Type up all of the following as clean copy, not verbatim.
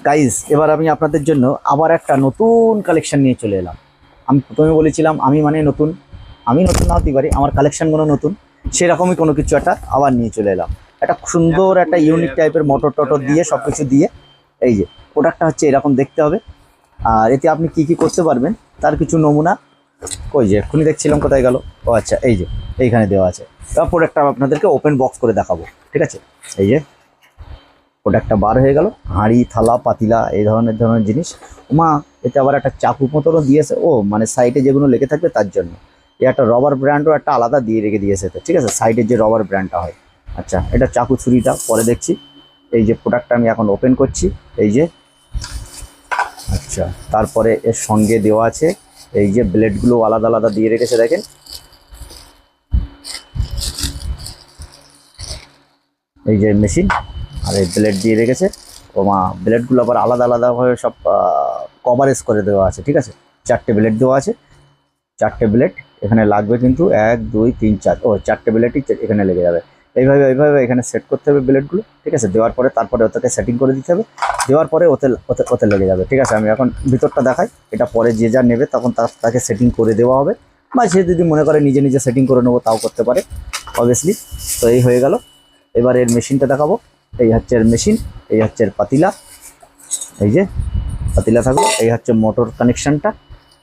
Guys, এবার আমি আপনাদের জন্য আবার একটা নতুন কালেকশন নিয়ে চলে এলাম। আমি প্রথমে বলেছিলাম আমি মানে নতুন, আমি নতুন না হতে পারি, আমার কালেকশনগুলো নতুন, সেরকমই কোনো কিছু একটা আবার নিয়ে চলে এলাম। একটা সুন্দর একটা ইউনিক টাইপের মোটর টটর দিয়ে সব কিছু দিয়ে, এই যে প্রোডাক্টটা হচ্ছে এরকম দেখতে হবে। আর এতে আপনি কি কি করতে পারবেন তার কিছু নমুনা, ওই যে এক্ষুনি দেখছিলাম কোথায় গেল, ও আচ্ছা এই যে এইখানে দেওয়া আছে। এবার প্রোডাক্টটা আপনাদেরকে ওপেন বক্স করে দেখাবো, ঠিক আছে। এই যে প্রোডাক্টটা বার হয়ে গেল, হাঁড়ি থালা পাতিলা এই ধরনের জিনিস। মা, এতে আবার একটা চাকু মতনও দিয়েছে, ও মানে সাইডে যেগুলো লেগে থাকবে তার জন্য। এ একটা রবার ব্র্যান্ডও একটা আলাদা দিয়ে রেখে দিয়েছে তো, ঠিক আছে, সাইডের যে রবার ব্র্যান্ডটা হয়। আচ্ছা, এটা চাকু ছুরিটা পরে দেখছি। এই যে প্রোডাক্টটা আমি এখন ওপেন করছি, এই যে। আচ্ছা, তারপরে এর সঙ্গে দেওয়া আছে এই যে ব্লেডগুলো আলাদা আলাদা দিয়ে রেখেছে, দেখেন। এই যে মেশিন আর এই ব্লেড দিয়ে রেখেছে। ও মা, ব্লেডগুলো আবার আলাদা আলাদাভাবে সব কভারেজ করে দেওয়া আছে, ঠিক আছে। 4টে ব্লেড দেওয়া আছে, 4টে ব্লেড এখানে লাগবে কিন্তু, 1 2 3 4, ও 4টে ব্লেডই এখানে লেগে যাবে। এইভাবে এখানে সেট করতে হবে ব্লেডগুলো, ঠিক আছে। দেওয়ার পরে তারপরে ওটাকে সেটিং করে দিতে হবে, দেওয়ার পরে ওতে ওতে ওতে লেগে যাবে, ঠিক আছে। আমি এখন ভিতরটা দেখাই, এটা পরে যে যা নেবে তখন তাকে সেটিং করে দেওয়া হবে, বা সে যদি মনে করে নিজে নিজে সেটিং করে নেবো তাও করতে পারে, অবভিয়াসলি। তো এই হয়ে গেল। এবার এর মেশিনটা দেখাবো। এই হচ্ছে এর মেশিন, এই হচ্ছে এর পাতিলা, এই যে পাতিলা থাকলো। এই হচ্ছে মোটর কানেকশনটা,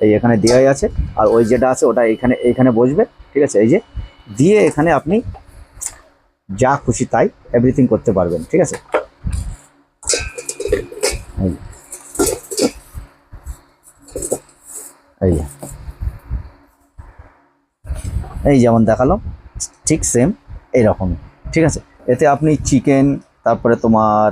এই এখানে দেওয়াই আছে। আর ওই যেটা আছে ওটা এইখানে বসবে, ঠিক আছে। এই যে দিয়ে এখানে আপনি যা খুশি তাই এভরিথিং করতে পারবেন, ঠিক আছে। এই এই এই যেমন দেখালো, ঠিক সেম এইরকমই, ঠিক আছে। এতে আপনি চিকেন, তারপরে তোমার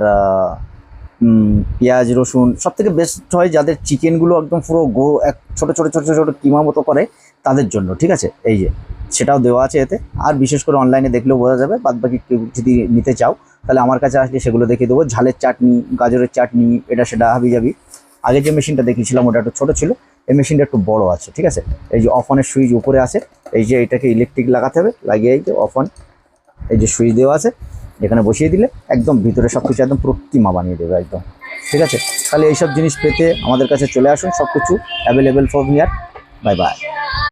পেঁয়াজ রসুন, সব থেকে বেস্ট হয় যাদের চিকেনগুলো একদম পুরো এক ছোটো ছোটো ছোটো ছোটো কিমা মতো করে তাদের জন্য, ঠিক আছে। এই যে সেটাও দেওয়া আছে এতে। আর বিশেষ করে অনলাইনে দেখলেও বোঝা যাবে, বাদ বাকি কেউ যদি নিতে চাও তাহলে আমার কাছে আসলে সেগুলো দেখিয়ে দেবো। ঝালের চাটনি, গাজরের চাটনি, এটা সেটা হাবি যাবি। আগে যে মেশিনটা দেখিয়েছিলাম ওটা একটু ছোটো ছিল, এই মেশিনটা একটু বড় আছে, ঠিক আছে। এই যে অফ অনের সুইচ উপরে আছে, এই যে এটাকে ইলেকট্রিক লাগাতে হবে, লাগিয়ে এই যে অফ অন, এই যে সুইচ দেওয়া আছে, এখানে বসিয়ে দিলে একদম ভিতরে সব কিছু একদম পুরো কিমা বানিয়ে দেবে একদম, ঠিক আছে। তাহলে এইসব জিনিস পেতে আমাদের কাছে চলে আসুন, সব কিছু available for here. Bye bye.